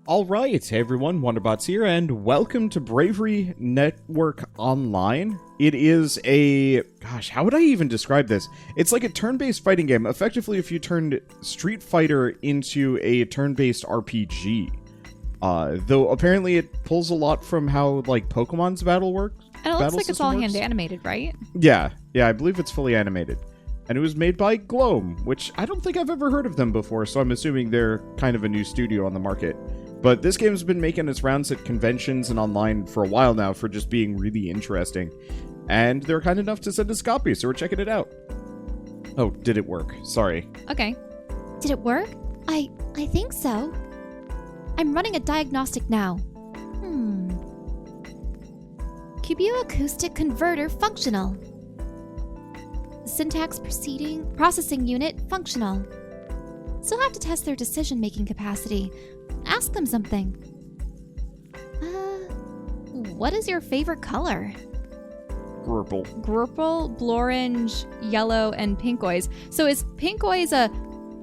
All right, hey everyone, Wanderbots here, and welcome to Bravery Network Online. It is a... gosh, how would I even describe this? It's like a turn-based fighting game, effectively if you turned Street Fighter into a turn-based RPG. Though apparently it pulls a lot from how, like, Pokemon's battle works. And it looks like it's all hand-animated, right? Yeah, I believe it's fully animated. And it was made by Gloam, which I don't think I've ever heard of them before, so I'm assuming they're kind of a new studio on the market. But this game's been making its rounds at conventions and online for a while now for just being really interesting. And they're kind enough to send us a copy, so we're checking it out. Oh, did it work? Sorry. Okay. Did it work? I think so. I'm running a diagnostic now. Cubioacoustic converter functional. Syntax processing unit functional. Still have to test their decision-making capacity. Ask them something. What is your favorite color? Grurple. Grurple, blorange, yellow, and pinkoise. So is pinkoise a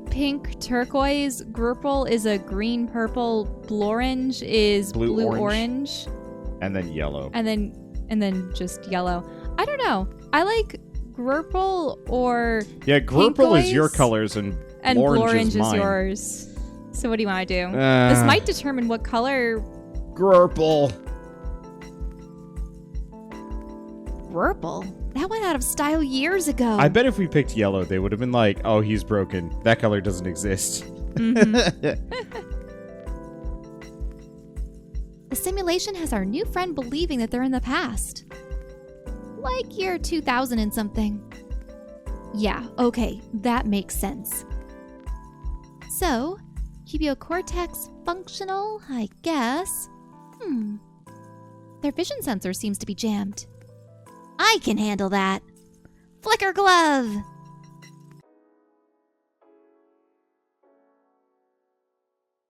pink turquoise, Grurple is a green purple, blorange is blue orange, and then yellow. And then just yellow. I don't know. I like Grurple or Grurple pinkoise, is your colors and blorange is yours. So what do you want to do? This might determine what color. Grurple. Grurple? That went out of style years ago. I bet if we picked yellow, they would have been like, oh, he's broken. That color doesn't exist. The simulation has our new friend believing that they're in the past. Like year 2000 and something. Yeah, okay, that makes sense. So, Cubiocortex functional, I guess. Their vision sensor seems to be jammed. I can handle that. Flicker glove!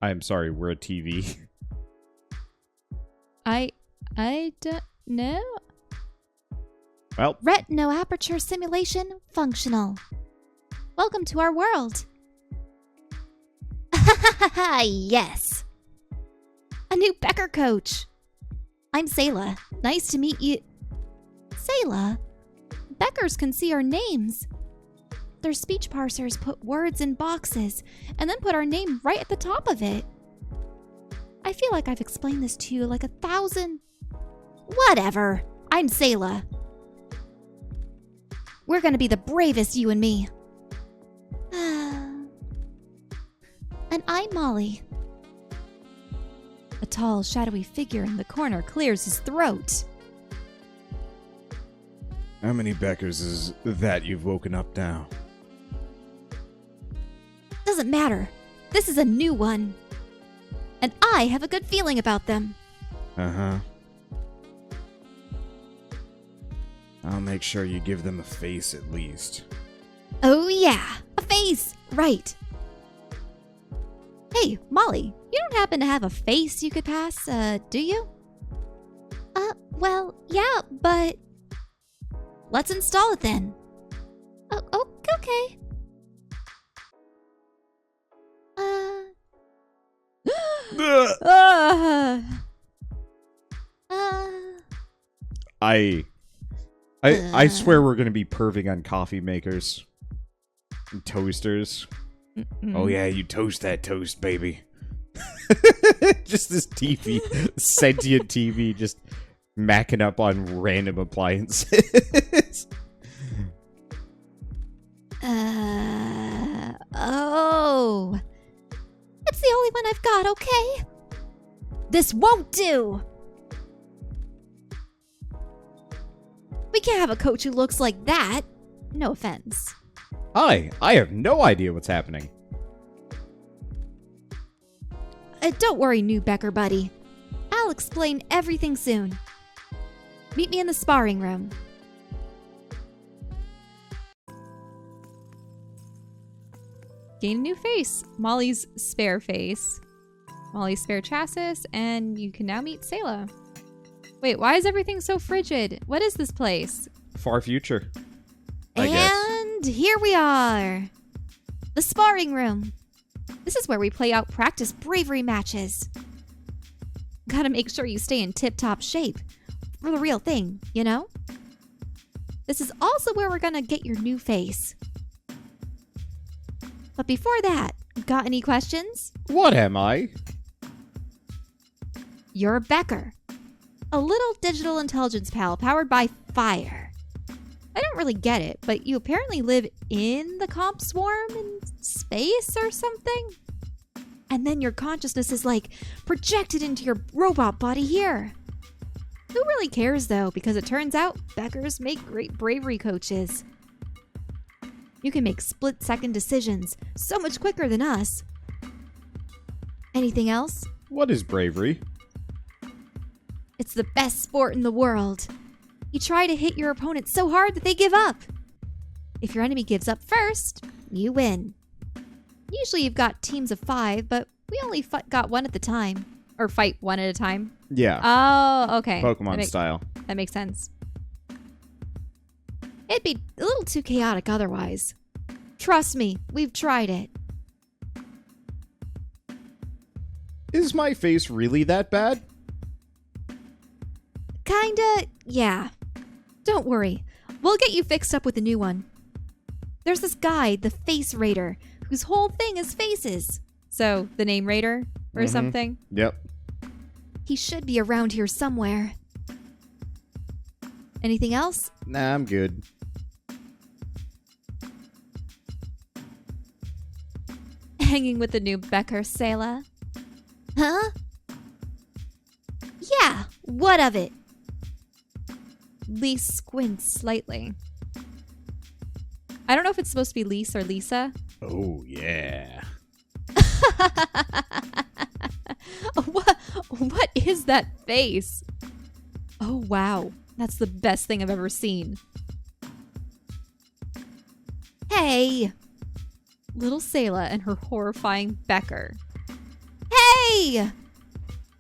I'm sorry, we're a TV. I don't know. Well, Retino aperture simulation functional. Welcome to our world. Yes. A new Becker coach. I'm Sayla. Nice to meet you. Sayla? Beckers can see our names. Their speech parsers put words in boxes and then put our name right at the top of it. I feel like I've explained this to you like 1,000... Whatever. I'm Sayla. We're gonna be the bravest, you and me. And I'm Molly. A tall, shadowy figure in the corner clears his throat. How many Beckers is that you've woken up now? Doesn't matter. This is a new one. And I have a good feeling about them. Uh-huh. I'll make sure you give them a face at least. Oh yeah, a face. Right. Hey, Molly, you don't happen to have a face you could pass, do you? Well, yeah, but... Let's install it then. Oh, okay. I swear we're gonna be perving on coffee makers and toasters. Oh yeah, you toast that toast, baby. Just this TV, sentient TV, just macking up on random appliances. Oh. It's the only one I've got, okay? This won't do! We can't have a coach who looks like that. No offense. Hi, I have no idea what's happening. Don't worry, new Becker buddy. I'll explain everything soon. Meet me in the sparring room. Gain a new face. Molly's spare face. Molly's spare chassis, and you can now meet Sayla. Wait, why is everything so frigid? What is this place? Far future, I guess. And here we are. The sparring room. This is where we play out practice bravery matches. Gotta make sure you stay in tip-top shape. For the real thing, you know? This is also where we're gonna get your new face. But before that, got any questions? What am I? You're Becker. A little digital intelligence pal powered by fire. I don't really get it, but you apparently live in the comp swarm in space or something? And then your consciousness is like projected into your robot body here. Who really cares though, because it turns out Beckers make great bravery coaches. You can make split-second decisions so much quicker than us. Anything else? What is bravery? It's the best sport in the world. You try to hit your opponent so hard that they give up. If your enemy gives up first, you win. Usually you've got teams of 5, but we only got one at the time. Or fight one at a time. Yeah. Oh, okay. Pokemon style. That makes sense. It'd be a little too chaotic otherwise. Trust me, we've tried it. Is my face really that bad? Kinda, yeah. Don't worry. We'll get you fixed up with a new one. There's this guy, the Face Raider, whose whole thing is faces. So, the name Raider or something? Yep. He should be around here somewhere. Anything else? Nah, I'm good. Hanging with the new Becker Sayla. Huh? Yeah, what of it? Lise squints slightly. I don't know if it's supposed to be Lise or Lisa. Oh, yeah. What is that face? Oh, wow. That's the best thing I've ever seen. Hey! Little Sayla and her horrifying Becker. Hey!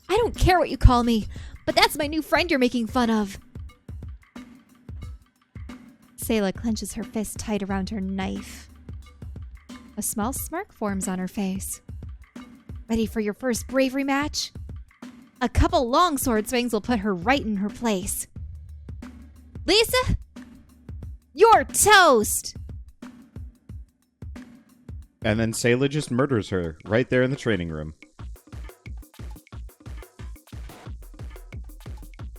I don't care what you call me, but that's my new friend you're making fun of. Sayla clenches her fist tight around her knife. A small smirk forms on her face. Ready for your first bravery match? A couple longsword swings will put her right in her place. Lisa? You're toast! And then Sayla just murders her right there in the training room.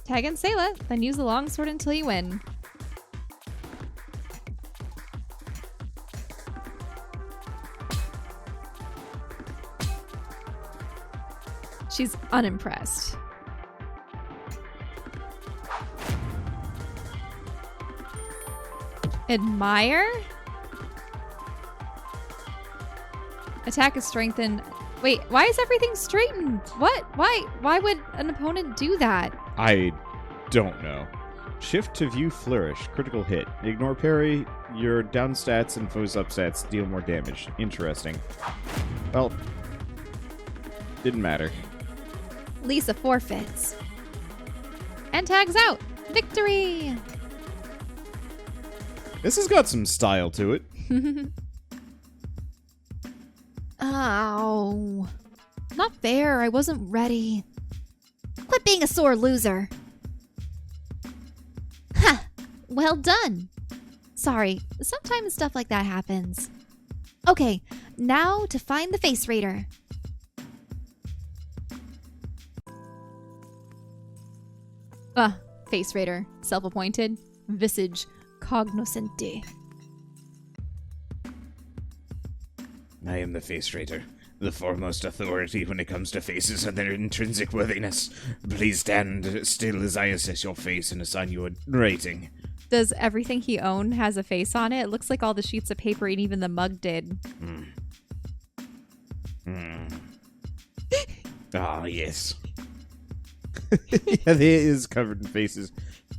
Tag in Sayla, then use the longsword until you win. She's unimpressed. Admire? Attack is strengthened. Wait, why is everything straightened? What? Why would an opponent do that? I don't know. Shift to view flourish. Critical hit. Ignore parry. Your down stats and foes up stats deal more damage. Interesting. Well, didn't matter. Lisa forfeits. And tags out. Victory! This has got some style to it. Ow. Not fair, I wasn't ready. Quit being a sore loser. Ha! Well done. Sorry, sometimes stuff like that happens. Okay, now to find the Face Raider. Face Raider. Self-appointed. Visage cognoscente. I am the Face Raider, the foremost authority when it comes to faces and their intrinsic worthiness. Please stand still as I assess your face and assign you a rating. Does everything he owned has a face on it? It looks like all the sheets of paper and even the mug did. Ah, yes. Yeah, it is covered in faces.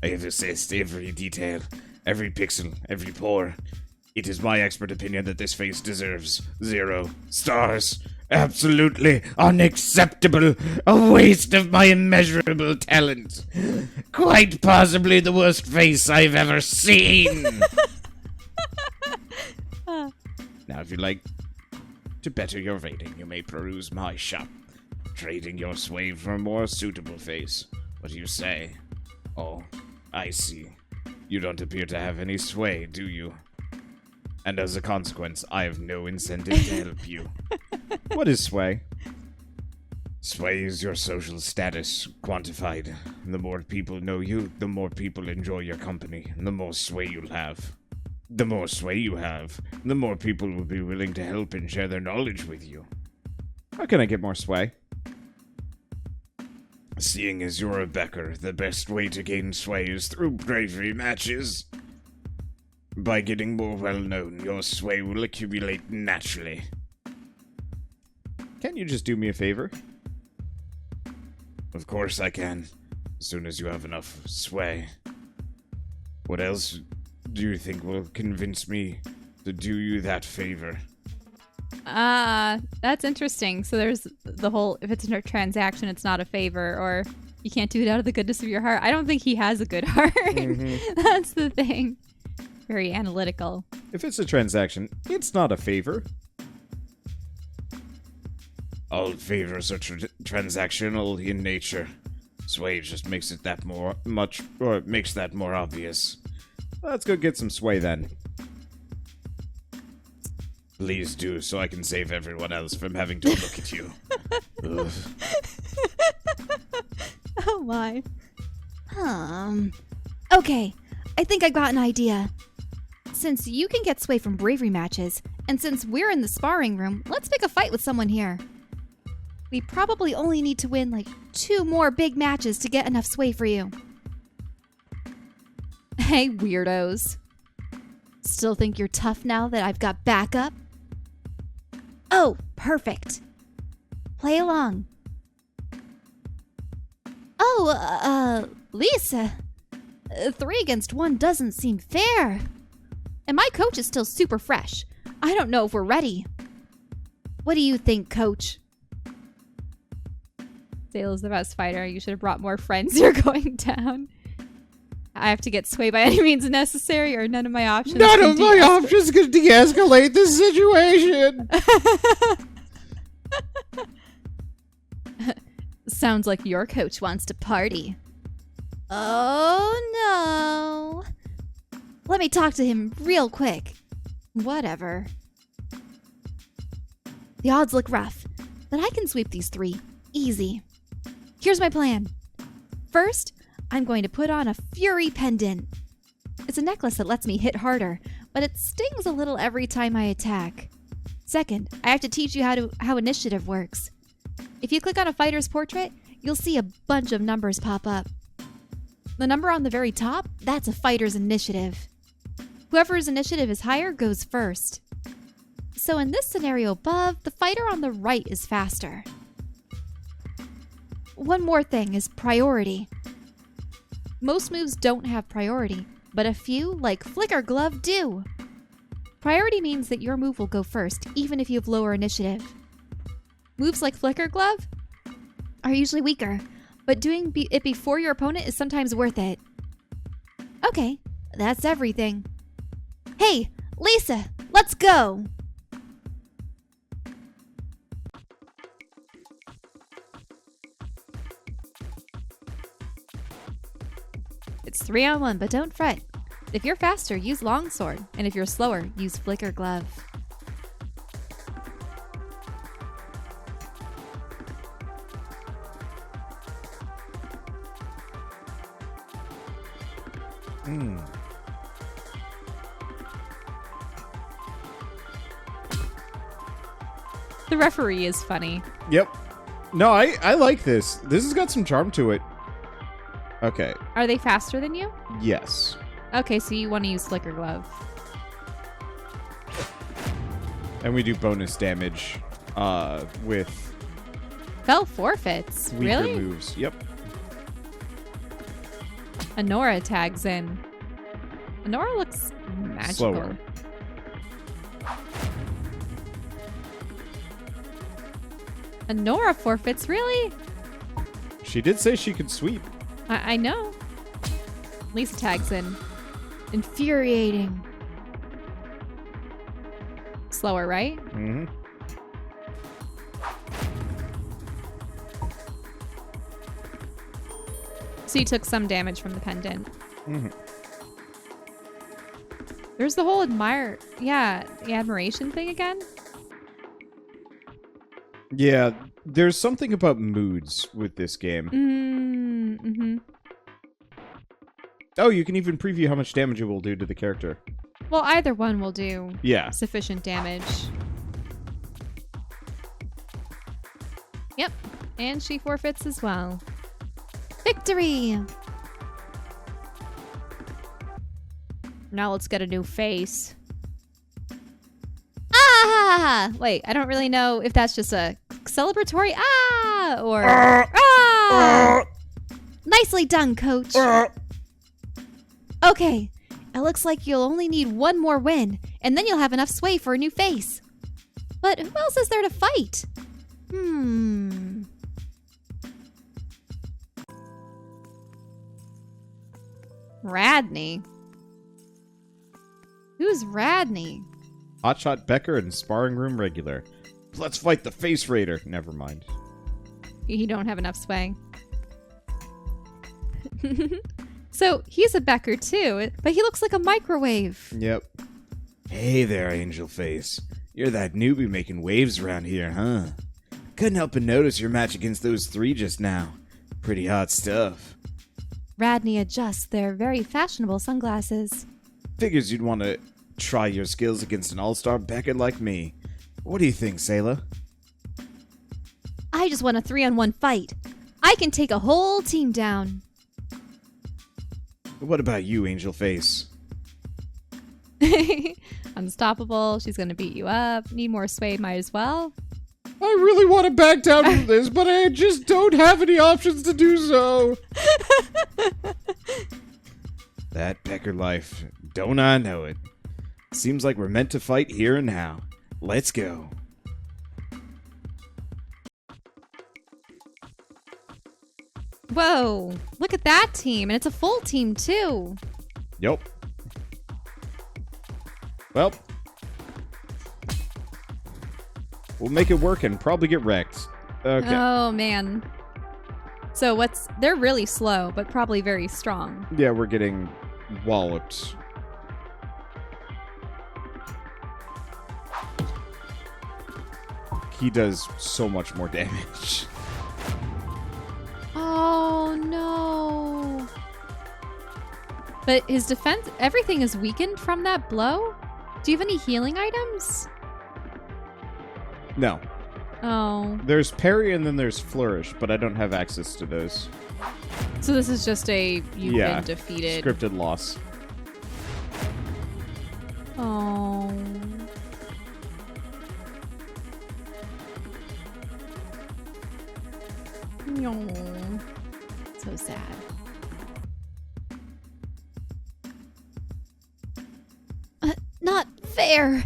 I have assessed every detail, every pixel, every pore. It is my expert opinion that this face deserves 0 stars. Absolutely unacceptable. A waste of my immeasurable talent. Quite possibly the worst face I've ever seen. Now, if you'd like to better your rating, you may peruse my shop. trading your sway for a more suitable face. What do you say? Oh, I see. You don't appear to have any sway, do you? And as a consequence, I have no incentive to help you. What is sway? Sway is your social status, quantified. The more people know you, the more people enjoy your company, and the more sway you'll have. The more sway you have, the more people will be willing to help and share their knowledge with you. How can I get more sway? Seeing as you're a Becker, the best way to gain sway is through bravery matches. By getting more well-known, your sway will accumulate naturally. Can't you just do me a favor? Of course I can, as soon as you have enough sway. What else do you think will convince me to do you that favor? That's interesting. So there's the whole, if it's a transaction, it's not a favor, or you can't do it out of the goodness of your heart. I don't think he has a good heart. That's the thing. Very analytical. If it's a transaction, it's not a favor. All favors are transactional in nature. Sway just makes it that makes that more obvious. Let's go get some sway then. Please do, so I can save everyone else from having to look at you. Ugh. Oh my. Okay, I think I got an idea. Since you can get sway from bravery matches, and since we're in the sparring room, let's pick a fight with someone here. We probably only need to win like 2 more big matches to get enough sway for you. Hey, weirdos. Still think you're tough now that I've got backup? Oh, perfect. Play along. Oh, Lisa. 3 against 1 doesn't seem fair. And my coach is still super fresh. I don't know if we're ready. What do you think, coach? Zayla's the best fighter. You should have brought more friends. You're going down. I have to get sway by any means necessary, or none of my options. None of my options can de-escalate the situation. Sounds like your coach wants to party. Oh, no. Let me talk to him real quick. Whatever. The odds look rough, but I can sweep these 3. Easy. Here's my plan. First, I'm going to put on a Fury pendant. It's a necklace that lets me hit harder, but it stings a little every time I attack. Second, I have to teach you how initiative works. If you click on a fighter's portrait, you'll see a bunch of numbers pop up. The number on the very top, that's a fighter's initiative. Whoever's initiative is higher goes first. So in this scenario above, the fighter on the right is faster. One more thing is priority. Most moves don't have priority, but a few, like Flicker Glove, do. Priority means that your move will go first, even if you have lower initiative. Moves like Flicker Glove are usually weaker, but doing it before your opponent is sometimes worth it. Okay, that's everything. Hey, Lisa, let's go! It's 3-on-1, but don't fret. If you're faster, use Longsword, and if you're slower, use Flicker Glove. The referee is funny. Yep. No, I like this. This has got some charm to it. Okay. Are they faster than you? Yes. Okay, so you want to use Flicker Glove. And we do bonus damage with Fell forfeits. weaker Really? moves. Yep. Honora tags in. Honora looks magical. Slower. Honora forfeits, really? She did say she could sweep. I know. Lisa tags in. Infuriating. Slower, right? Mm-hmm. So you took some damage from the pendant. Mm-hmm. There's the whole the admiration thing again. Yeah, there's something about moods with this game. Mm-hmm. Oh, you can even preview how much damage it will do to the character. Well, either one will do Yeah. sufficient damage. Yep. And she forfeits as well. Victory! Now let's get a new face. Ah! Wait, I don't really know if that's just a celebratory or ah! Nicely done, coach. Okay, it looks like you'll only need one more win, and then you'll have enough sway for a new face. But who else is there to fight? Radney. Who's Radney? Hotshot Becker and Sparring Room Regular. Let's fight the Face Raider. Never mind. You don't have enough sway. So he's a Becker too, but he looks like a microwave. Yep. Hey there, Angel Face. You're that newbie making waves around here, huh? Couldn't help but notice your match against those three just now. Pretty hot stuff. Radney adjusts their very fashionable sunglasses. Figures you'd want to try your skills against an all-star Beckett like me. What do you think, Sayla? I just want a 3-on-1 fight. I can take a whole team down. What about you, Angel Face? Unstoppable. She's gonna beat you up. Need more sway, might as well. I really want to back down from this, but I just don't have any options to do so. That Becker life. Don't I know it? Seems like we're meant to fight here and now. Let's go. Whoa, look at that team, and it's a full team too. Yep. Well, we'll make it work and probably get wrecked. Okay. Oh man. So they're really slow, but probably very strong. Yeah, we're getting walloped. He does so much more damage. Oh no. But his defense, everything is weakened from that blow? Do you have any healing items? No. Oh. There's parry and then there's flourish, but I don't have access to those. So this is just you've been defeated. Scripted loss. Oh. No. So sad. Not fair.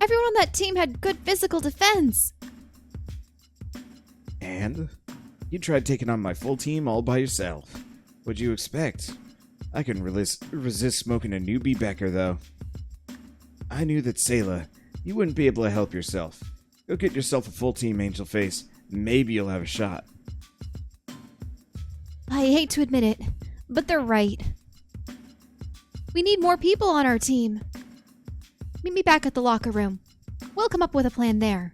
Everyone on that team had good physical defense. And? You tried taking on my full team all by yourself. What'd you expect? I can resist smoking a newbie Becker, though. I knew that Sayla, you wouldn't be able to help yourself. Go get yourself a full team, Angel Face. Maybe you'll have a shot. I hate to admit it, but they're right. We need more people on our team. Meet me back at the locker room. We'll come up with a plan there.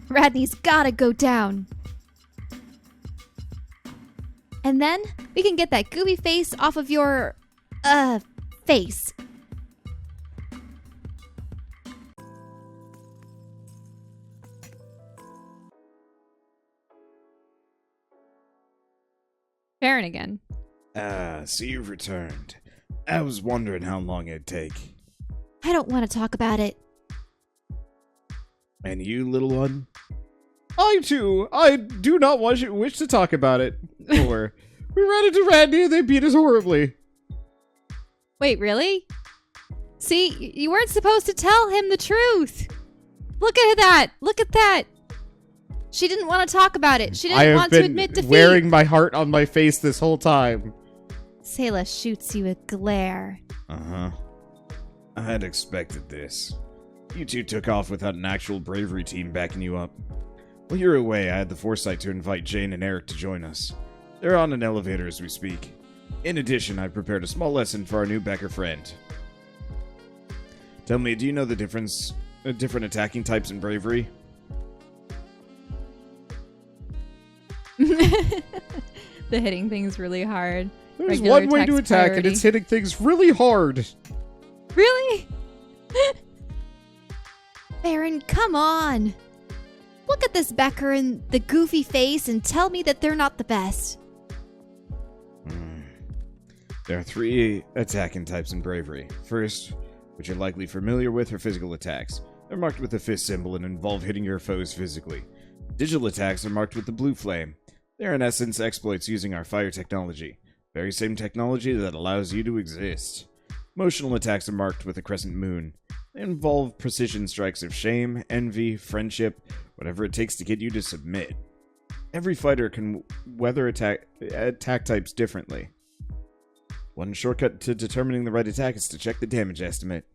Radney's gotta go down. And then we can get that gooey face off of your, face. Baron again. So you've returned. I was wondering how long it'd take. I don't want to talk about it. And you, little one? I too. I do not wish to talk about it. Or we ran into Radney and they beat us horribly. Wait, really? See, you weren't supposed to tell him the truth. Look at that. Look at that. She didn't want to talk about it. She I didn't have want to been admit defeat. wearing my heart on my face this whole time. Sayla shoots you a glare. Uh-huh. I had expected this. You two took off without an actual bravery team backing you up. While you were away, I had the foresight to invite Jane and Eric to join us. They're on an elevator as we speak. In addition, I prepared a small lesson for our new Becker friend. Tell me, do you know the different attacking types in Bravery? The hitting things really hard. There's Regular one way to attack's attack, and priority. it's hitting things really hard. Really? Baron, come on. Look at this Becker and the goofy face and tell me that they're not the best. There are 3 attacking types in Bravery. First, which you're likely familiar with, are physical attacks. They're marked with the fist symbol and involve hitting your foes physically. Digital attacks are marked with the blue flame. They're in essence exploits using our fire technology. Very same technology that allows you to exist. Emotional attacks are marked with a crescent moon. They involve precision strikes of shame, envy, friendship, whatever it takes to get you to submit. Every fighter can weather attack types differently. One shortcut to determining the right attack is to check the damage estimate.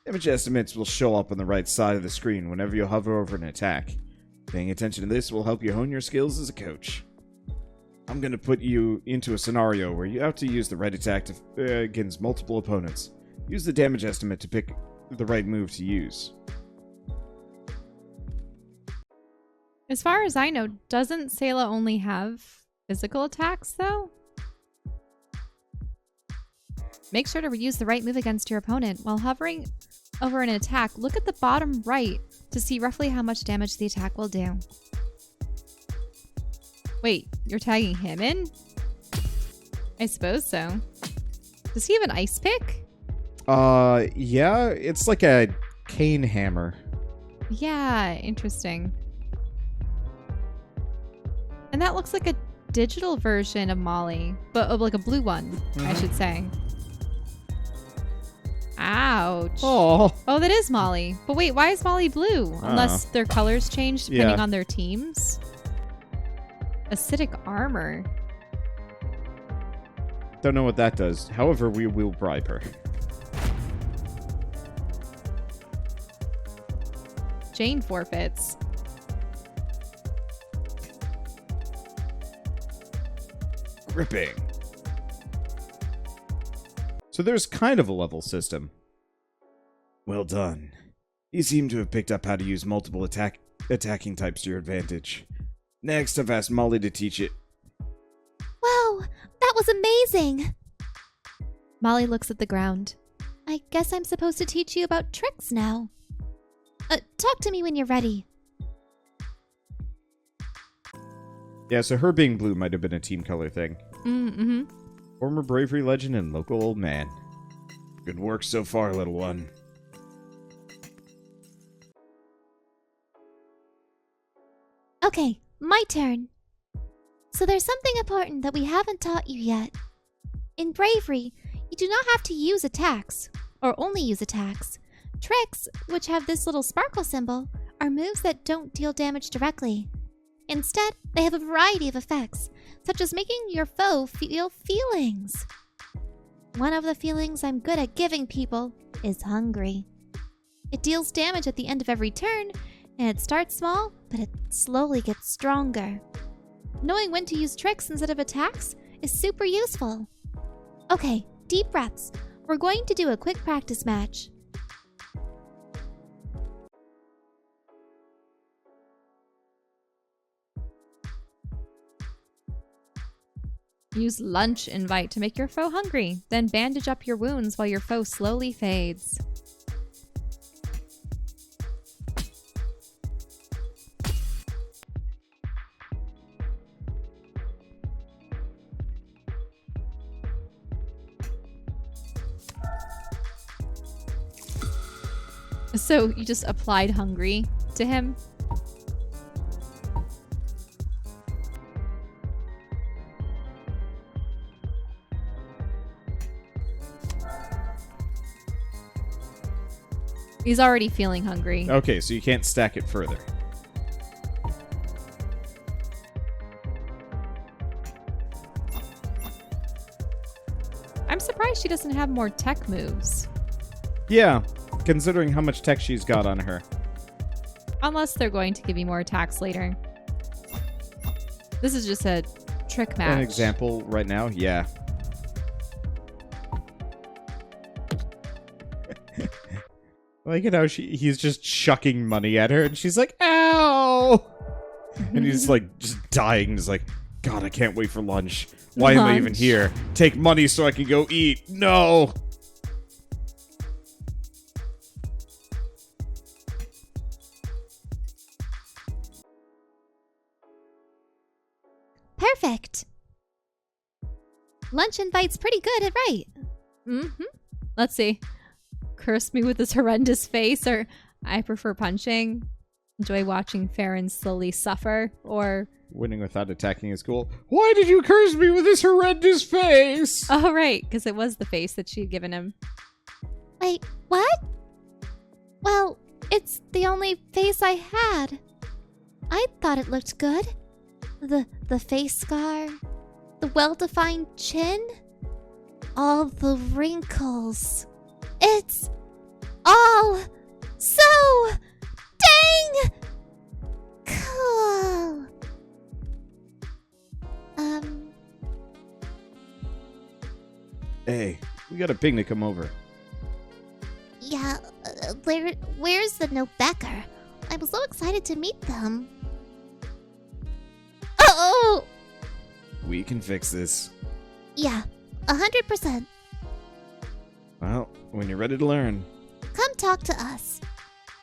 Damage estimates will show up on the right side of the screen whenever you hover over an attack. Paying attention to this will help you hone your skills as a coach. I'm going to put you into a scenario where you have to use the right attack against multiple opponents. Use the damage estimate to pick the right move to use. As far as I know, doesn't Sayla only have physical attacks, though? Make sure to use the right move against your opponent. While hovering over an attack, look at the bottom right to see roughly how much damage the attack will do. Wait, you're tagging him in? I suppose so. Does he have an ice pick? Yeah, it's like a cane hammer. Yeah, interesting. And that looks like a digital version of Molly, but like a blue one, I should say. Ouch. Oh, Oh, that is Molly. But wait, why is Molly blue? Unless their colors change depending on their teams. Acidic armor. don't know what that does. However, we will bribe her. Jane forfeits. Gripping. So there's kind of a level system. Well done. You seem to have picked up how to use multiple attacking types to your advantage. Next, I've asked Molly to teach it. Whoa, that was amazing! Molly looks at the ground. I guess I'm supposed to teach you about tricks now. Talk to me when you're ready. Yeah, so her being blue might have been a team color thing. Mm-hmm. Former Bravery legend and local old man. Good work so far, little one. Okay, my turn. So there's something important that we haven't taught you yet. In Bravery, you do not have to use attacks, or only use attacks. Tricks, which have this little sparkle symbol, are moves that don't deal damage directly. Instead, they have a variety of effects, such as making your foe feel feelings. One of the feelings I'm good at giving people is hungry. It deals damage at the end of every turn, and it starts small, but it slowly gets stronger. Knowing when to use tricks instead of attacks is super useful. Okay, deep breaths. We're going to do a quick practice match. Use lunch invite to make your foe hungry. Then bandage up your wounds while your foe slowly fades. So you just applied hungry to him? He's already feeling hungry. Okay, so you can't stack it further. I'm surprised she doesn't have more tech moves. Yeah, considering how much tech she's got on her. Unless they're going to give you more attacks later. This is just a trick match. An example right now? Yeah. Like, you know, he's just chucking money at her, and she's like, ow! And he's, like, just dying. He's like, God, I can't wait for lunch. Why am I even here? Take money so I can go eat. No! Perfect. Lunch invite's pretty good, right? Mm-hmm. Let's see. Curse me with this horrendous face, or I prefer punching. Enjoy watching Farron slowly suffer, or... Winning without attacking is cool. Why did you curse me with this horrendous face? Oh, right, because it was the face that she'd given him. Wait, what? Well, it's the only face I had. I thought it looked good. The face scar, the well-defined chin, all the wrinkles. It's all so dang cool. Hey, we got a ping to come over. Yeah, where's the Nobecker? I was so excited to meet them. Oh! We can fix this. Yeah, 100%. Well, when you're ready to learn, Come talk to us,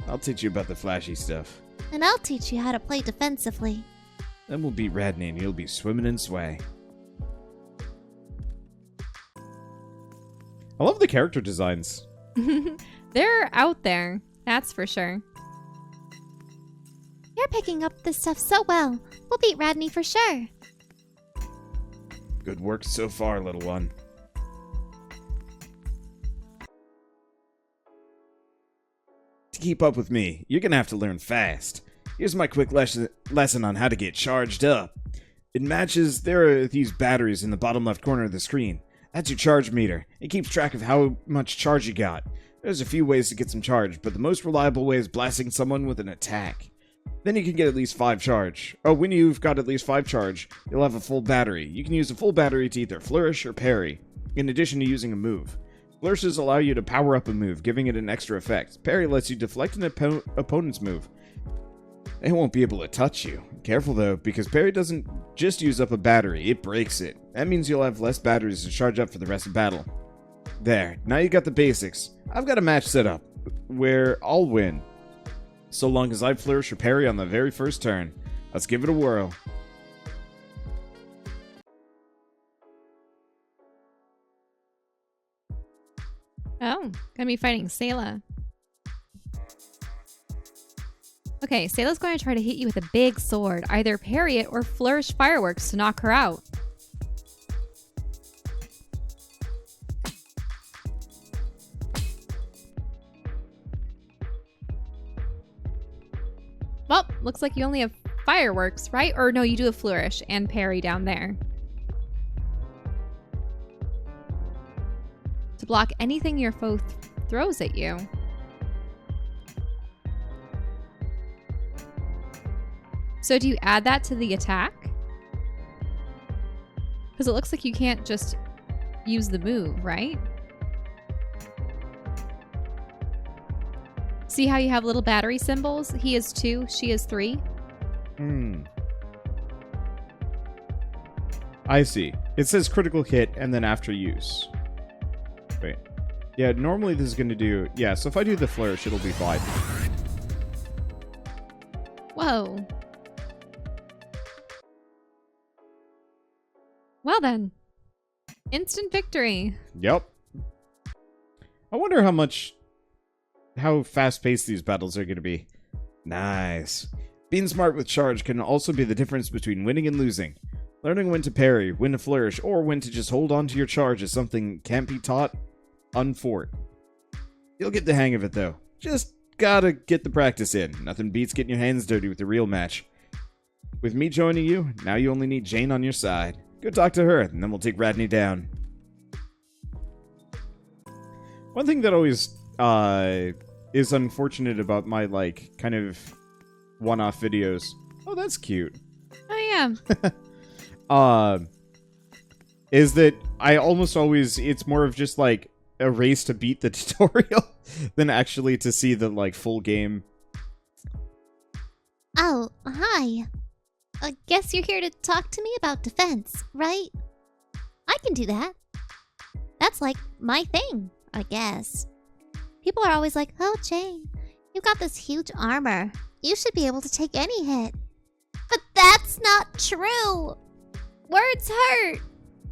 I'll teach you about the flashy stuff. and I'll teach you how to play defensively. Then we'll beat Radney and you'll be swimming in sway. I love the character designs. They're out there, that's for sure. You're picking up this stuff so well. We'll beat Radney for sure. Good work so far, little one. To keep up with me, you're gonna have to learn fast. Here's my quick lesson on how to get charged up. In matches, there are these batteries in the bottom left corner of the screen. That's your charge meter. It keeps track of how much charge you got. There's a few ways to get some charge, but the most reliable way is blasting someone with an attack. Then you can get at least 5 charge. Oh, when you've got at least 5 charge, you'll have a full battery. You can use a full battery to either flourish or parry, in addition to using a move. Flourishes allow you to power up a move, giving it an extra effect. Parry lets you deflect an opponent's move. They won't be able to touch you. Careful though, because parry doesn't just use up a battery, it breaks it. That means you'll have less batteries to charge up for the rest of battle. There, now you got the basics. I've got a match set up, where I'll win. So long as I flourish or parry on the very first turn. Let's give it a whirl. Oh, gonna be fighting Sayla. Okay, Sayla's going to try to hit you with a big sword. Either parry it or flourish fireworks to knock her out. Well, looks like you only have fireworks, right? Or no, you do a flourish and parry down there. To block anything your foe throws at you. So do you add that to the attack? Because it looks like you can't just use the move, right? See how you have little battery symbols? He is 2, she is 3. I see. It says critical hit and then after use. Wait. Yeah, normally this is going to do... Yeah, so if I do the flourish, it'll be fine. Whoa. Well then. Instant victory. Yep. I wonder how fast-paced these battles are going to be. Nice. Being smart with charge can also be the difference between winning and losing. Learning when to parry, when to flourish, or when to just hold on to your charge is something can't be taught, unfort. You'll get the hang of it though. Just gotta get the practice in. Nothing beats getting your hands dirty with the real match. With me joining you, now you only need Jane on your side. Go talk to her, and then we'll take Radney down. One thing that always is unfortunate about my, like, kind of one-off videos. Oh, that's cute. Oh am. Is that I almost always, it's more of just like a race to beat the tutorial than actually to see the like full game. Oh, hi. I guess you're here to talk to me about defense, right? I can do that. That's like my thing, I guess. People are always like, oh, Jane, you've got this huge armor. You should be able to take any hit. But that's not true. Words hurt.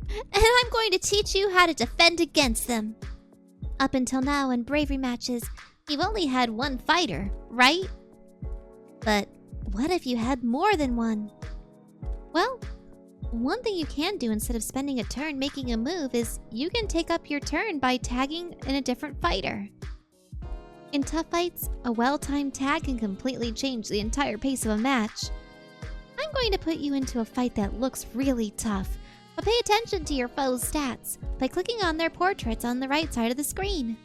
And I'm going to teach you how to defend against them. Up until now in bravery matches, you've only had one fighter, right? But what if you had more than one? Well, one thing you can do instead of spending a turn making a move is you can take up your turn by tagging in a different fighter. In tough fights, a well-timed tag can completely change the entire pace of a match. I'm going to put you into a fight that looks really tough, but pay attention to your foe's stats by clicking on their portraits on the right side of the screen.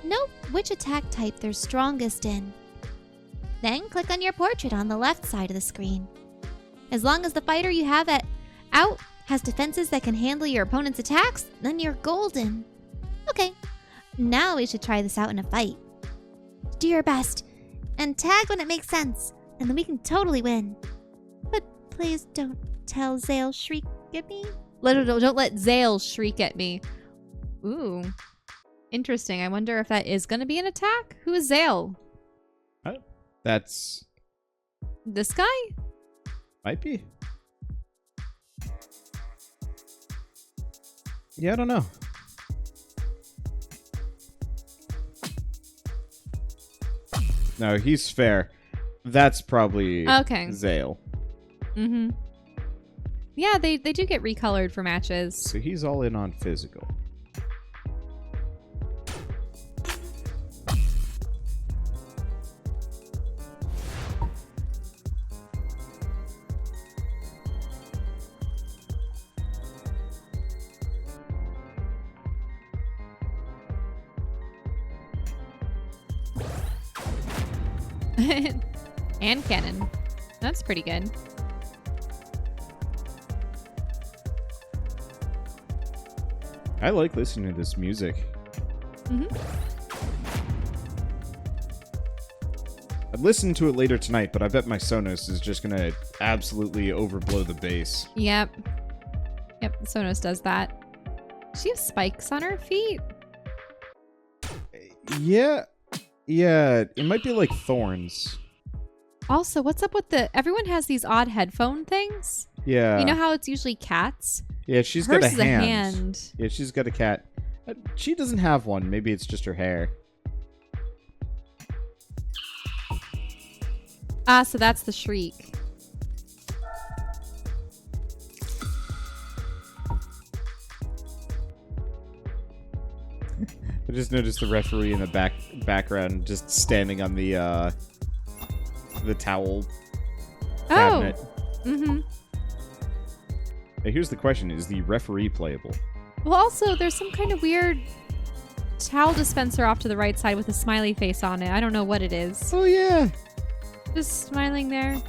Note which attack type they're strongest in. Then click on your portrait on the left side of the screen. As long as the fighter you have out has defenses that can handle your opponent's attacks, then you're golden. Okay, now we should try this out in a fight. Do your best, and tag when it makes sense, and then we can totally win. But please don't tell Zale shriek at me. Don't let Zale shriek at me. Ooh. Interesting. I wonder if that is going to be an attack? Who is Zale? That's... This guy? Might be. Yeah, I don't know. No, he's fair. That's probably Okay. Zale. Mm-hmm. Yeah, they do get recolored for matches. So he's all in on physical. And cannon. That's pretty good. I like listening to this music. Mm-hmm. I'd listen to it later tonight, but I bet my Sonos is just gonna absolutely overblow the bass. Yep. Yep, Sonos does that. Does she have spikes on her feet? Yeah, it might be like thorns. Also, what's up with everyone has these odd headphone things? Yeah. You know how it's usually cats? Yeah, she's Hers got a is hand. a hand. Yeah, she's got a cat. She doesn't have one. Maybe it's just her hair. Ah, so that's the shriek. I just noticed the referee in the background just standing on the towel cabinet. Oh. Mm-hmm. Now, here's the question: is the referee playable? Well, also, there's some kind of weird towel dispenser off to the right side with a smiley face on it. I don't know what it is. Oh yeah. Just smiling there.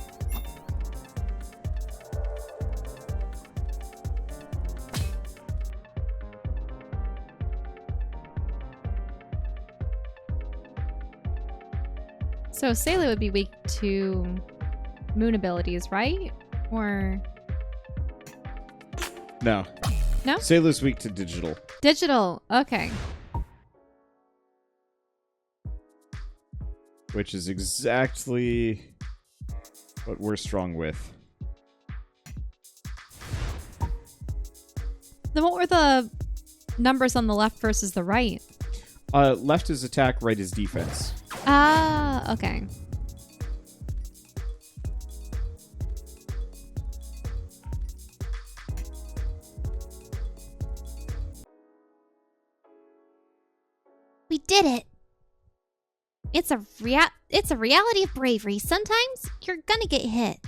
So Sayla would be weak to moon abilities, right? Or No. No? Sailor's weak to digital. digital. Okay. Which is exactly what we're strong with. Then what were the numbers on the left versus the right? Left is attack, right is defense. Ah, okay. We did it. It's a reality of bravery. Sometimes you're gonna get hit.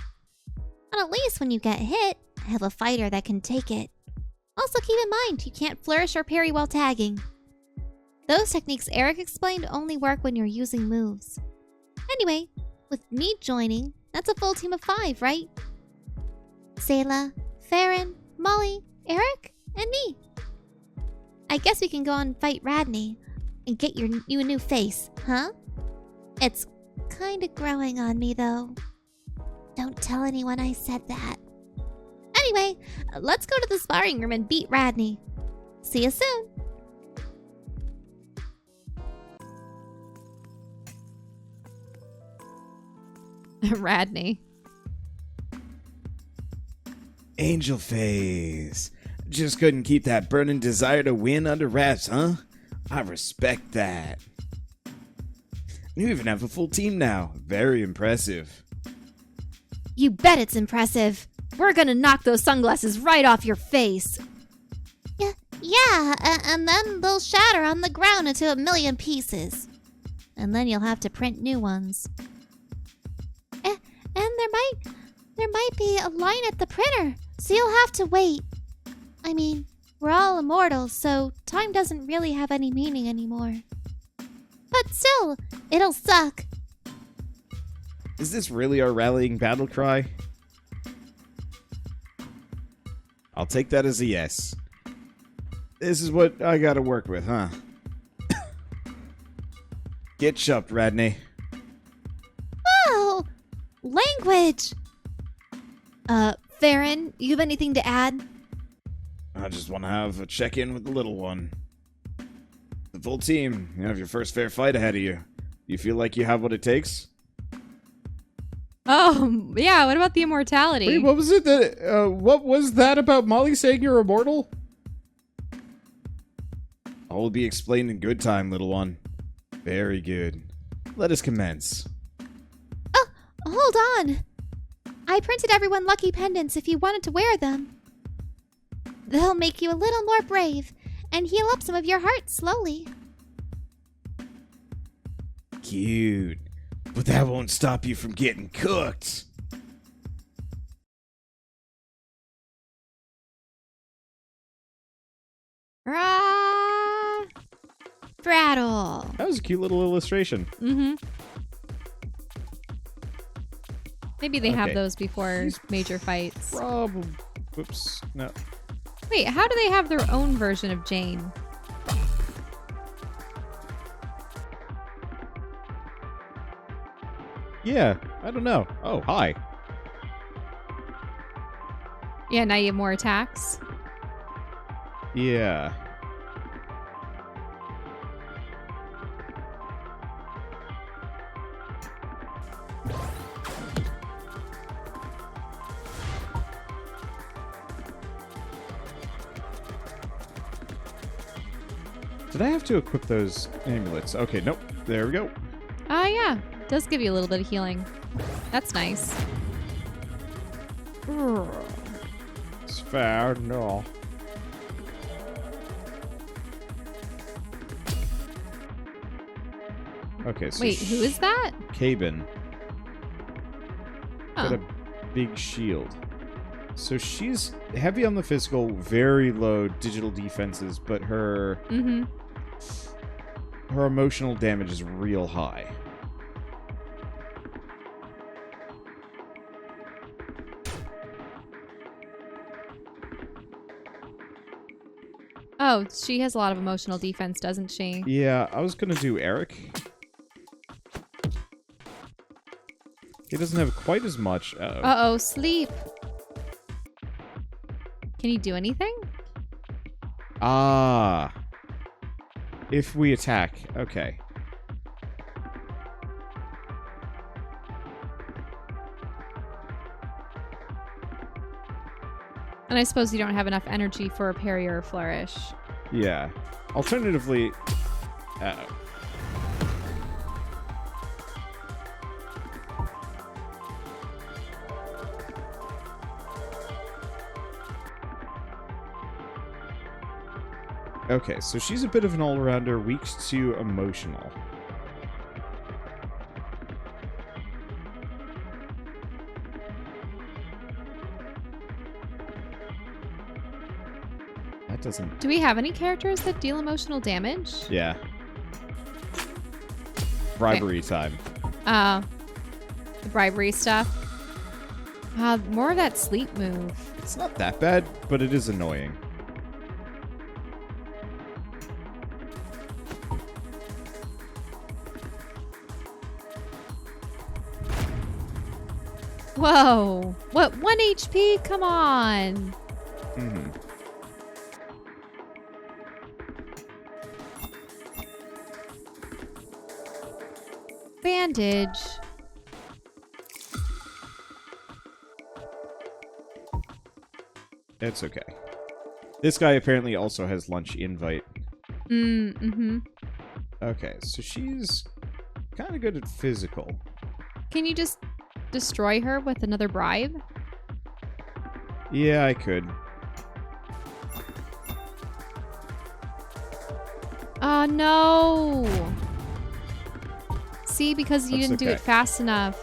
And at least when you get hit, have a fighter that can take it. Also keep in mind, you can't flourish or parry while tagging. Those techniques Eric explained only work when you're using moves. Anyway, with me joining, that's a full team of 5, right? Sayla, Farron, Molly, Eric, and me. I guess we can go and fight Radney and get you a new face, huh? It's kinda growing on me, though. Don't tell anyone I said that. Anyway, let's go to the sparring room and beat Radney. See you soon. Radney. Angel face. Just couldn't keep that burning desire to win under wraps, huh? I respect that. You even have a full team now. Very impressive. You bet it's impressive. We're gonna knock those sunglasses right off your face. Yeah, and then they'll shatter on the ground into a million pieces. And then you'll have to print new ones. And there might be a line at the printer, so you'll have to wait. I mean, we're all immortals, so time doesn't really have any meaning anymore. But still, it'll suck. Is this really our rallying battle cry? I'll take that as a yes. This is what I gotta work with, huh? Get shoved, Radney. Oh, language. Farron, you have anything to add? I just want to have a check-in with the little one. The full team, you have your first fair fight ahead of you. You feel like you have what it takes? Oh, yeah, what about the immortality? Wait, what was it that, what was that about Molly saying you're immortal? All will be explained in good time, little one. Very good. Let us commence. Oh, hold on. I printed everyone lucky pendants if you wanted to wear them. They'll make you a little more brave and heal up some of your heart slowly. Cute. But that won't stop you from getting cooked. Brattle. That was a cute little illustration. Mm-hmm. Maybe they have Okay. those before major fights. Probably. Whoops. No. Wait, how do they have their own version of Jane? Yeah, I don't know. Oh, hi. Yeah, now you have more attacks. Yeah. Did I have to equip those amulets? Okay, nope. There we go. Ah, yeah. It does give you a little bit of healing. That's nice. It's fair, no. Okay, so Wait, who is that? Cabin. Got Oh. a big shield. So she's heavy on the physical, very low digital defenses, but her Mm-hmm. her emotional damage is real high. Oh, she has a lot of emotional defense, doesn't she? Yeah, I was gonna do Eric. He doesn't have quite as much. Uh-oh. Uh-oh, sleep. Can you do anything? Ah. If we attack. Okay. And I suppose you don't have enough energy for a parry or a flourish. Yeah. Alternatively... Uh-oh. Okay, so she's a bit of an all-rounder, weak to emotional. That doesn't... Do we have any characters that deal emotional damage? Yeah. Bribery time. The bribery stuff. More of that sleep move. It's not that bad, but it is annoying. Whoa. What? 1 HP? Come on. Mm-hmm. Bandage. It's okay. This guy apparently also has lunch invite. Mm-hmm. Okay, so she's kind of good at physical. Can you just destroy her with another bribe? Yeah, I could. Oh, no. See, because you That's didn't do okay. it fast enough,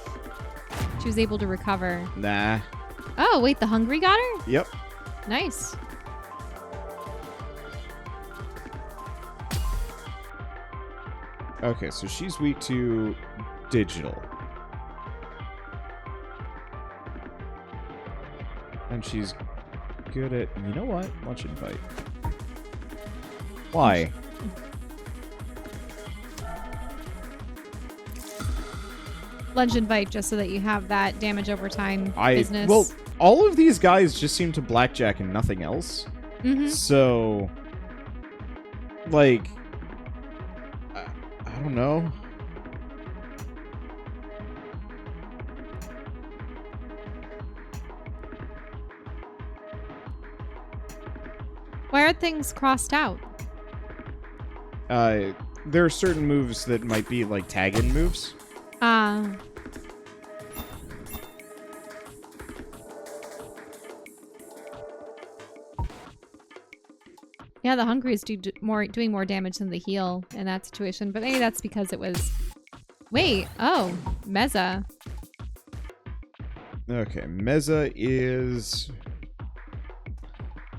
she was able to recover. Nah. Oh, wait, the hungry got her? Yep. Nice. Okay, so she's weak to digital. And she's good at... You know what? Lunch invite. Why? Lunge invite just so that you have that damage over time business. Well, all of these guys just seem to blackjack and nothing else. Mm-hmm. So, like, I don't know. Why are things crossed out? There are certain moves that might be like tag-in moves. Yeah, the hungry is doing more damage than the heal in that situation, but maybe that's because it was... Wait, oh, Meza. Okay, Meza is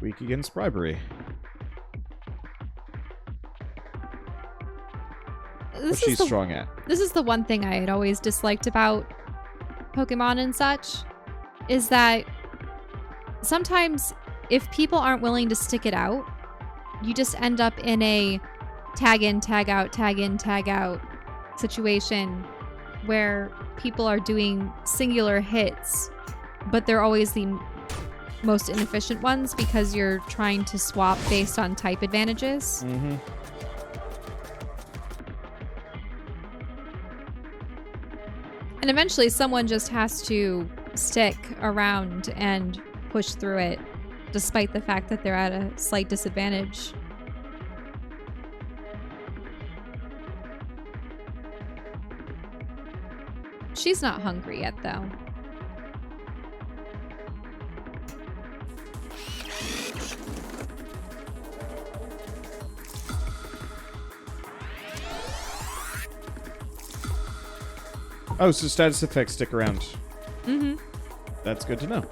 weak against bribery. What she's strong at. This is the one thing I had always disliked about Pokemon and such, is that sometimes if people aren't willing to stick it out, you just end up in a tag in, tag out, tag in, tag out situation where people are doing singular hits, but they're always the most inefficient ones because you're trying to swap based on type advantages. Mm-hmm. And eventually someone just has to stick around and push through it, despite the fact that they're at a slight disadvantage. She's not hungry yet, though. Oh, so status effects stick around. Mm-hmm. That's good to know.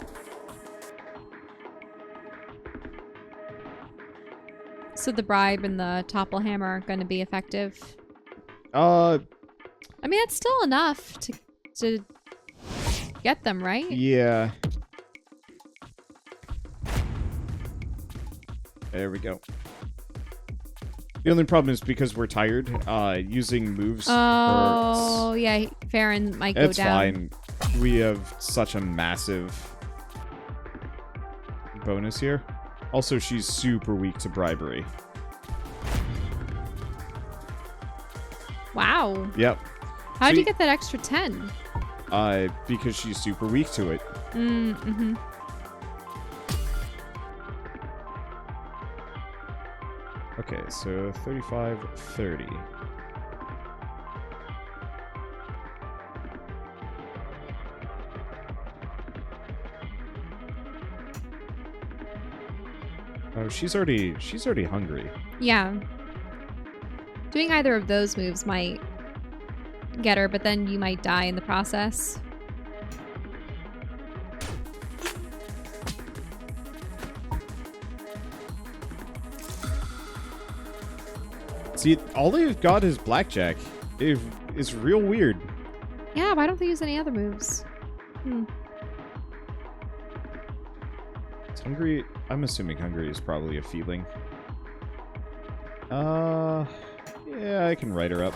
So the bribe and the topple hammer are going to be effective. Uh, I mean, it's still enough to get them, right? yeah. There we go. The only problem is because we're tired, using moves Oh, hurts. yeah, Farron might go It's down. fine. We have such a massive bonus here. Also, she's super weak to bribery. Wow. Yep. How'd So you get that extra 10? Because she's super weak to it. Mm-hmm. Okay, so 35, 30. Oh, she's already hungry. Yeah. Doing either of those moves might get her, but then you might die in the process. See, all they've got is blackjack. It's real weird. Yeah, why don't they use any other moves? Hungry, I'm assuming hungry is probably a feeling. Yeah, I can write her up.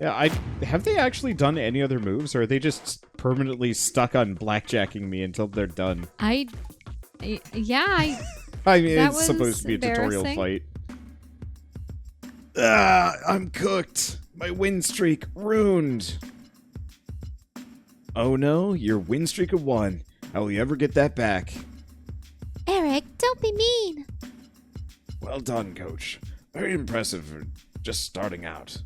Yeah, have they actually done any other moves, or are they just permanently stuck on blackjacking me until they're done? Yeah, I mean, That it's was supposed to be a tutorial embarrassing. fight. Ah, I'm cooked. My win streak ruined. Oh no, your win streak of 1. How will you ever get that back? Eric, don't be mean. Well done, coach. Very impressive for just starting out.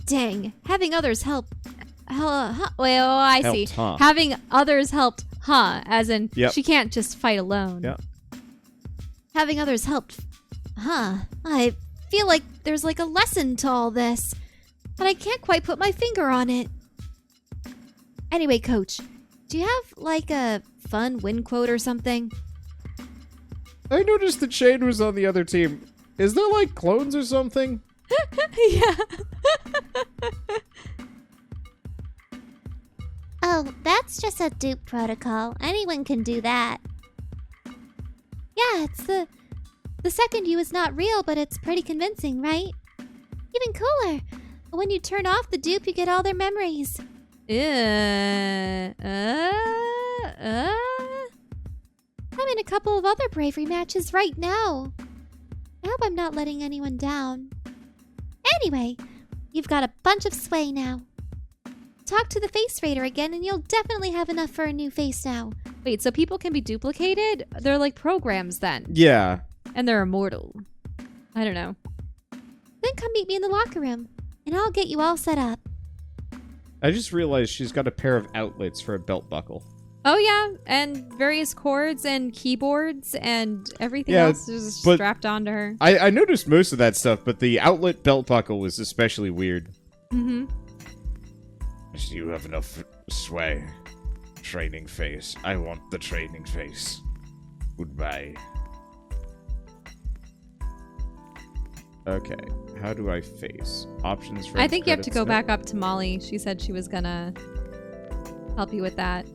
Dang, having others help. well, I see. Helped, huh? Having others helped, huh? As in, Yep. she can't just fight alone. Yeah. Having others helped. Huh. I feel like there's like a lesson to all this, but I can't quite put my finger on it. Anyway, Coach, do you have like a fun win quote or something? I noticed that Shane was on the other team. Is there like clones or something? Yeah. Oh, that's just a dupe protocol. Anyone can do that. Yeah, it's the second you is not real, but it's pretty convincing, right? Even cooler. When you turn off the dupe, you get all their memories. I'm in a couple of other bravery matches right now. I hope I'm not letting anyone down. Anyway, you've got a bunch of sway now. Talk to the face raider again and you'll definitely have enough for a new face now. Wait, so people can be duplicated? They're like programs then. Yeah. And they're immortal. I don't know. Then come meet me in the locker room and I'll get you all set up. I just realized she's got a pair of outlets for a belt buckle. Oh yeah, and various cords and keyboards and everything Yeah, else is but- strapped onto her. I noticed most of that stuff, but the outlet belt buckle was especially weird. Mm-hmm. You have enough sway. Training face. I want the training face. Goodbye. Okay, how do I face? Options for I think you have to go back up to Molly. She said she was gonna help you with that.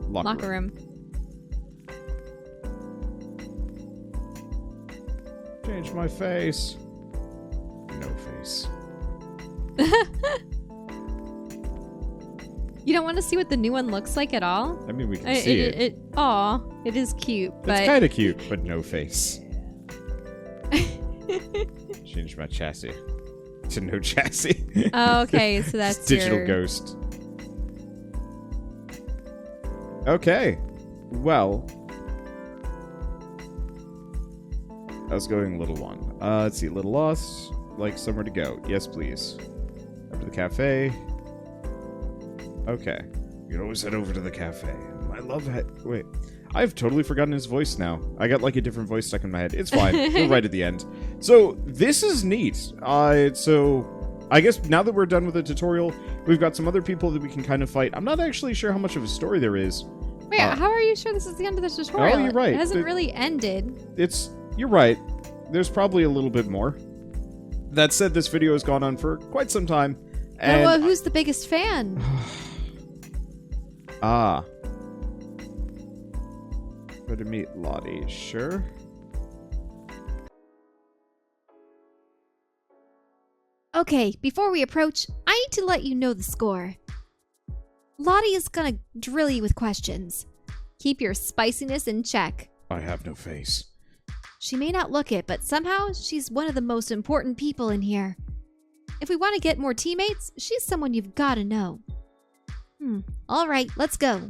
Locker room. Change my face. No face. You don't want to see what the new one looks like at all? I mean, we can see it. Aw, it is cute, but It's kind of cute, but no face. Change my chassis to no chassis. Oh, okay, so that's It's digital your... ghost. Okay. Well. I was going little one. Let's see. Little lost. Like somewhere to go. Yes, please. Over to the cafe. Okay. You can always head over to the cafe. I love that. Wait. I've totally forgotten his voice now. I got like a different voice stuck in my head. It's fine. We're right at the end. So, this is neat. So, I guess now that we're done with the tutorial, we've got some other people that we can kind of fight. I'm not actually sure how much of a story there is. Wait, how are you sure this is the end of the tutorial? Oh, you're right. It hasn't really ended. You're right. There's probably a little bit more. That said, this video has gone on for quite some time. And Well, who's the biggest fan? Go to meet Lottie, sure. Okay, before we approach, I need to let you know the score. Lottie is gonna drill you with questions. Keep your spiciness in check. I have no face. She may not look it, but somehow she's one of the most important people in here. If we want to get more teammates, she's someone you've got to know. All right, let's go.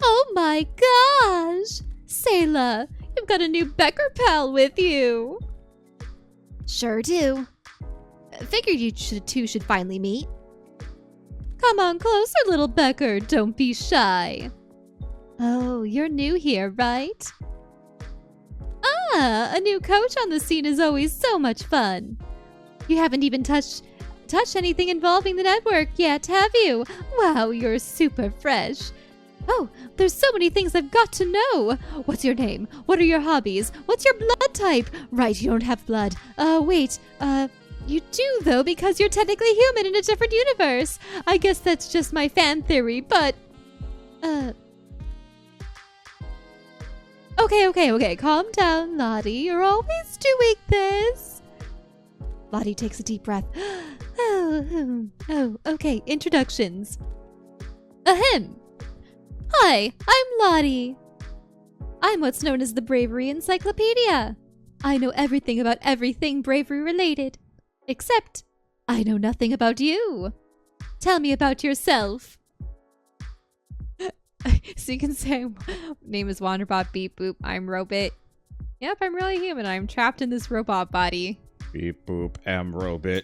Oh my gosh! Sayla, you've got a new Becker pal with you. Sure do. Figured you two should finally meet. Come on closer, little Becker. Don't be shy. Oh, you're new here, right? Ah, a new coach on the scene is always so much fun. You haven't even touched anything involving the network yet, have you? Wow, you're super fresh. Oh, there's so many things I've got to know. What's your name? What are your hobbies? What's your blood type. Right, you don't have blood. Wait, you do, though, because you're technically human in a different universe. I guess that's just my fan theory, but... Okay. Calm down, Lottie. You're always doing this. Lottie takes a deep breath. Okay. Introductions. Ahem. Hi, I'm Lottie. I'm what's known as the Bravery Encyclopedia. I know everything about everything bravery related. Except, I know nothing about you. Tell me about yourself. So you can say, name is Wanderbot, beep, boop, I'm Robot. Yep, I'm really human. I'm trapped in this robot body. Beep boop, am robot.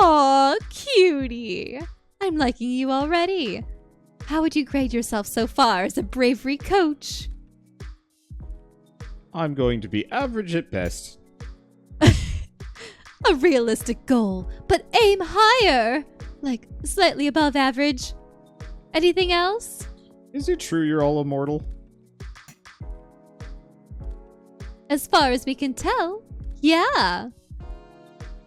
Aw, cutie. I'm liking you already. How would you grade yourself so far as a bravery coach? I'm going to be average at best. A realistic goal, but aim higher. Like, slightly above average. Anything else? Is it true you're all immortal? As far as we can tell, yeah.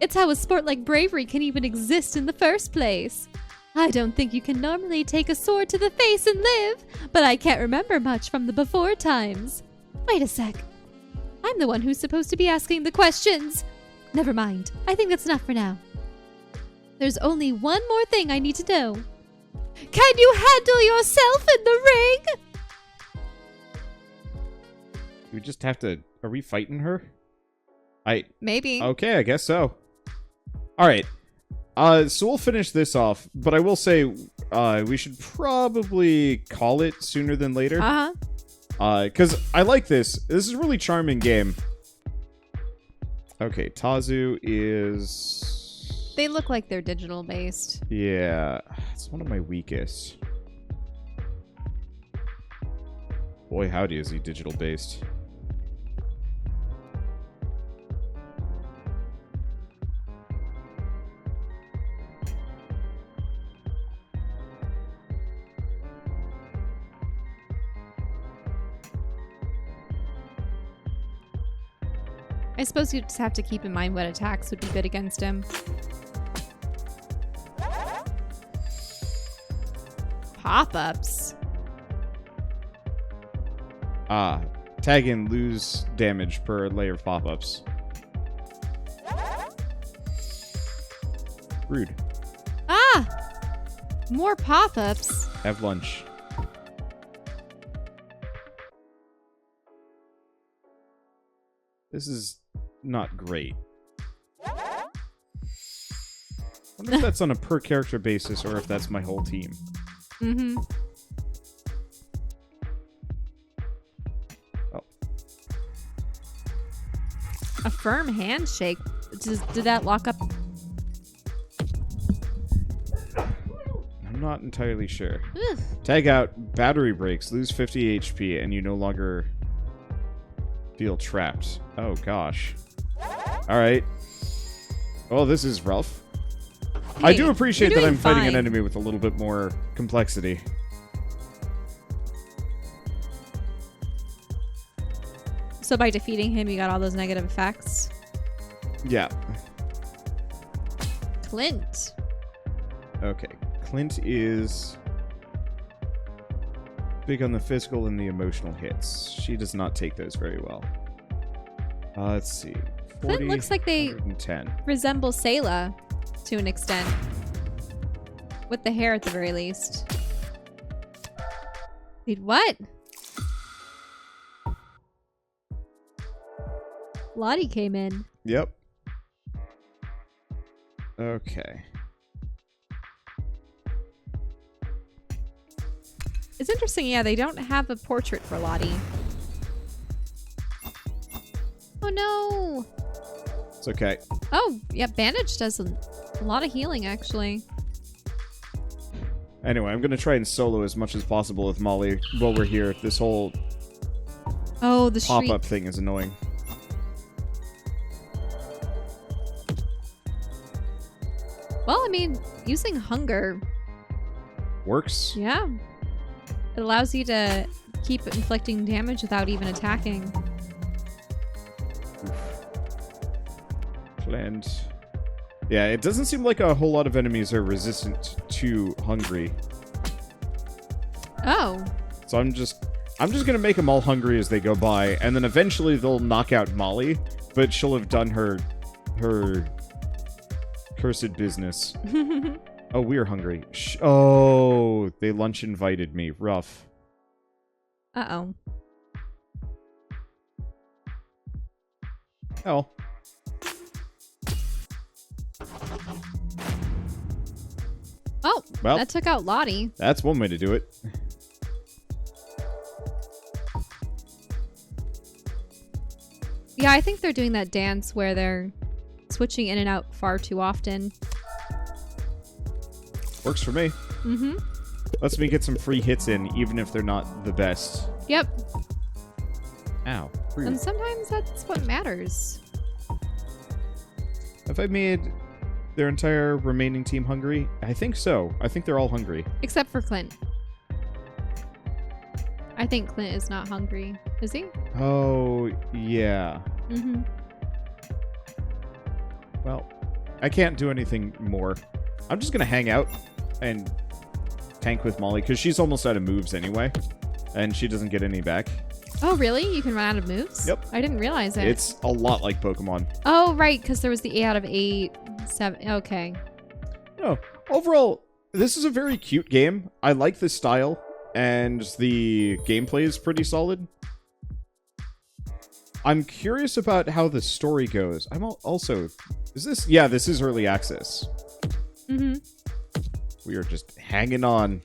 It's how a sport like bravery can even exist in the first place. I don't think you can normally take a sword to the face and live, but I can't remember much from the before times. Wait a sec. I'm the one who's supposed to be asking the questions. Never mind. I think that's enough for now. There's only one more thing I need to know. Can you handle yourself in the ring? We just have to... Are we fighting her? Maybe. Okay, I guess so. Alright. So we'll finish this off, but I will say we should probably call it sooner than later. Uh-huh. Because I like this. This is a really charming game. Okay, Tazu is... They look like they're digital based. Yeah, it's one of my weakest. Boy, howdy is he digital based. I suppose you just have to keep in mind what attacks would be good against him. Pop-ups. Tag in, lose damage per layer of pop-ups. Rude. More pop-ups. Have lunch. This is not great. I wonder if that's on a per character basis or if that's my whole team. Mm-hmm. Oh. A firm handshake. Did that lock up? I'm not entirely sure. Ugh. Tag out, battery breaks, lose 50 HP, and you no longer feel trapped. Oh, gosh. Alright. Oh, this is rough. I do appreciate that I'm fighting an enemy with a little bit more complexity. So by defeating him, you got all those negative effects? Yeah. Clint. Okay. Clint is big on the physical and the emotional hits. She does not take those very well. Let's see. 40, Clint looks like they 110. resemble Sayla to an extent. With the hair at the very least. Wait, what? Lottie came in. Yep. Okay. It's interesting, yeah, they don't have a portrait for Lottie. Oh no! It's okay. Oh, yeah, bandage does a lot of healing, actually. Anyway, I'm going to try and solo as much as possible with Molly while we're here. This whole the pop-up thing is annoying. Well, I mean, using hunger Works? Yeah. It allows you to keep inflicting damage without even attacking. Clint. Yeah, it doesn't seem like a whole lot of enemies are resistant to hungry. Oh. So I'm just gonna make them all hungry as they go by, and then eventually they'll knock out Molly, but she'll have done her cursed business. Oh, we're hungry. Oh, they lunch invited me. Rough. Uh-oh. Oh. Oh, Well, that took out Lottie. that's one way to do it. Yeah, I think they're doing that dance where they're switching in and out far too often. Works for me. Mm-hmm. Lets me get some free hits in, even if they're not the best. Yep. Ow. Rude. And sometimes that's what matters. Have I made their entire remaining team hungry? I think so. I think they're all hungry. Except for Clint. I think Clint is not hungry. Is he? Oh, yeah. Mm-hmm. Well, I can't do anything more. I'm just gonna hang out and tank with Molly, because she's almost out of moves anyway, and she doesn't get any back. Oh, really? You can run out of moves? Yep. I didn't realize it. It's a lot like Pokemon. Oh, right, because there was the 8 out of 8, 7. Okay. No, overall, this is a very cute game. I like the style, and the gameplay is pretty solid. I'm curious about how the story goes. I'm also... Is this... Yeah, this is early access. Mm-hmm. We are just hanging on.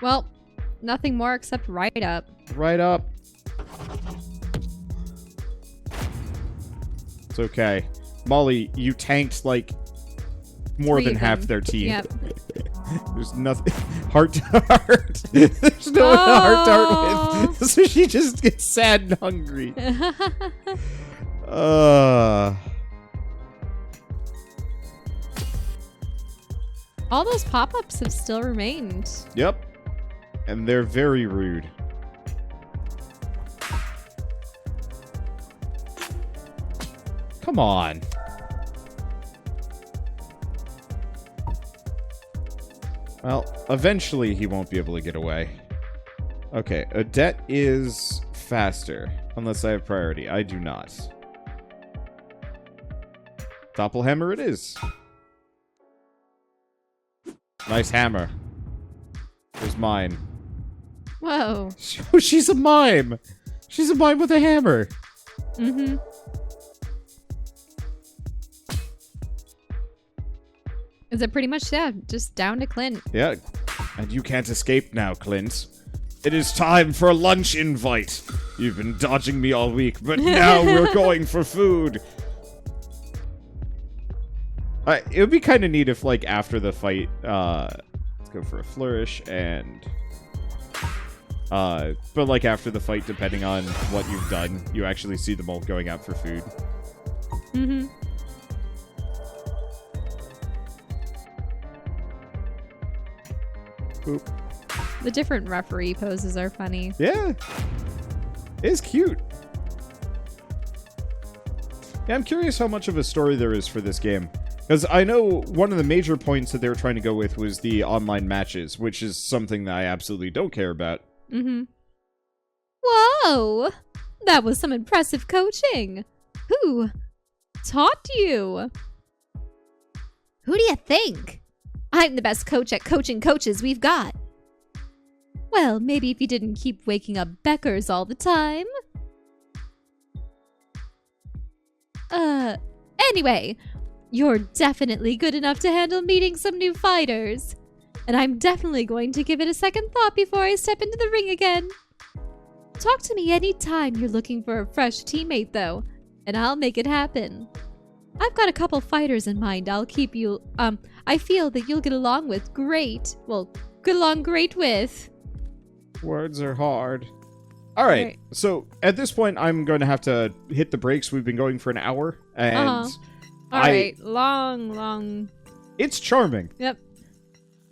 Well, nothing more except right up. Right up. It's okay. Molly, you tanked, like, more 3 than of half them. their team. Yep. There's nothing... Heart to heart. There's no one to heart to heart with. So she just gets sad and hungry. All those pop-ups have still remained. Yep. And they're very rude. Come on. Well, eventually he won't be able to get away. Okay, Odette is faster. Unless I have priority. I do not. Doppelhammer it is. Nice hammer. Here's mine. Whoa. She's a mime. She's a mime with a hammer. Mm-hmm. Is it pretty much, yeah, just down to Clint? Yeah. And you can't escape now, Clint. It is time for a lunch invite. You've been dodging me all week, but now we're going for food. It would be kind of neat if, like, after the fight, let's go for a flourish and... but, like, after the fight, depending on what you've done, you actually see them all going out for food. Mm-hmm. Boop. The different referee poses are funny. Yeah. It's cute. Yeah, I'm curious how much of a story there is for this game. Because I know one of the major points that they were trying to go with was the online matches, which is something that I absolutely don't care about. Mm-hmm. Whoa! That was some impressive coaching. Who taught you? Who do you think? I'm the best coach at coaching coaches we've got. Well, maybe if you didn't keep waking up Beckers all the time. Anyway, you're definitely good enough to handle meeting some new fighters. And I'm definitely going to give it a second thought before I step into the ring again. Talk to me anytime you're looking for a fresh teammate, though, and I'll make it happen. I've got a couple fighters in mind I feel that you'll get along with great. Well, get along great with. Words are hard. All right. So at this point, I'm going to have to hit the brakes. We've been going for an hour, and All right. Long. it's charming. Yep.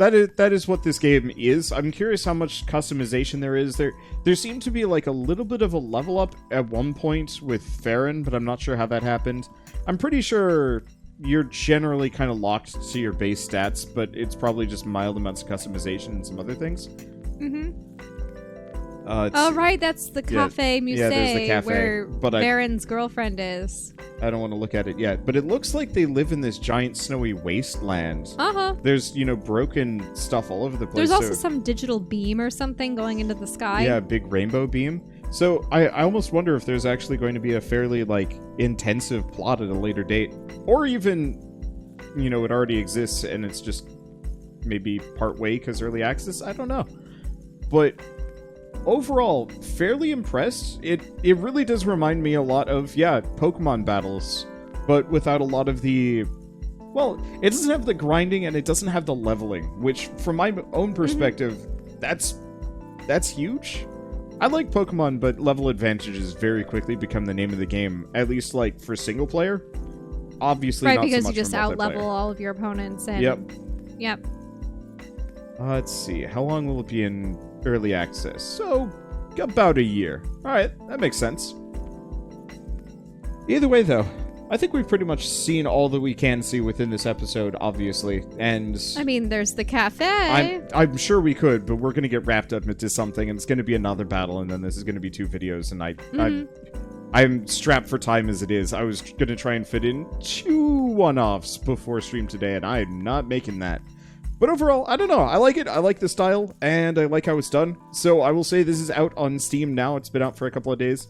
that is what this game is. I'm curious how much customization there is. There seemed to be like a little bit of a level up at one point with Farron, but I'm not sure how that happened. I'm pretty sure you're generally kind of locked to your base stats, but it's probably just mild amounts of customization and some other things. Mm-hmm. Oh, right, that's the Cafe Musée, there's the cafe, where but Baron's girlfriend is. I don't want to look at it yet, but it looks like they live in this giant snowy wasteland. Uh-huh. There's, broken stuff all over the place. There's also some digital beam or something going into the sky. Yeah, a big rainbow beam. So I almost wonder if there's actually going to be a fairly, intensive plot at a later date. Or even, it already exists and it's just maybe part way because early access. I don't know. But overall, fairly impressed. It really does remind me a lot of, Pokemon battles, but without a lot of the... Well, it doesn't have the grinding and it doesn't have the leveling, which, from my own perspective, that's huge. I like Pokemon, but level advantages very quickly become the name of the game, at least, for single player. Obviously, right, not because so much you just for out-level multiplayer. all of your opponents. And... Yep. Let's see. How long will it be in early access? So, about a year. Alright, that makes sense. Either way, though, I think we've pretty much seen all that we can see within this episode, obviously, and... I mean, there's the cafe. I'm sure we could, but we're going to get wrapped up into something, and it's going to be another battle, and then this is going to be 2 videos, and I'm strapped for time as it is. I was going to try and fit in 2 one-offs before stream today, and I'm not making that. But overall, I don't know. I like it. I like the style, and I like how it's done. So I will say this is out on Steam now. It's been out for a couple of days.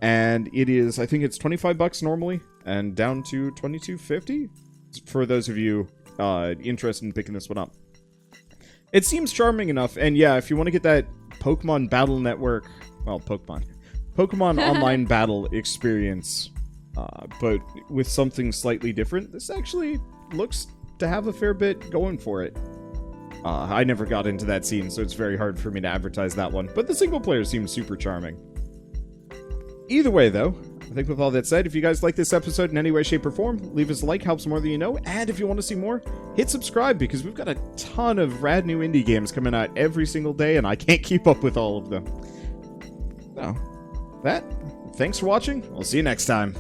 And it is, I think it's $25 normally, and down to $22.50 for those of you interested in picking this one up. It seems charming enough, and yeah, if you want to get that Pokemon Battle Network, well, Pokemon Online Battle experience, but with something slightly different, this actually looks to have a fair bit going for it. I never got into that scene, so it's very hard for me to advertise that one, but the single player seems super charming. Either way, though, I think with all that said, if you guys like this episode in any way, shape, or form, leave us a like, helps more than you know, and if you want to see more, hit subscribe, because we've got a ton of rad new indie games coming out every single day, and I can't keep up with all of them. So, thanks for watching, we'll see you next time.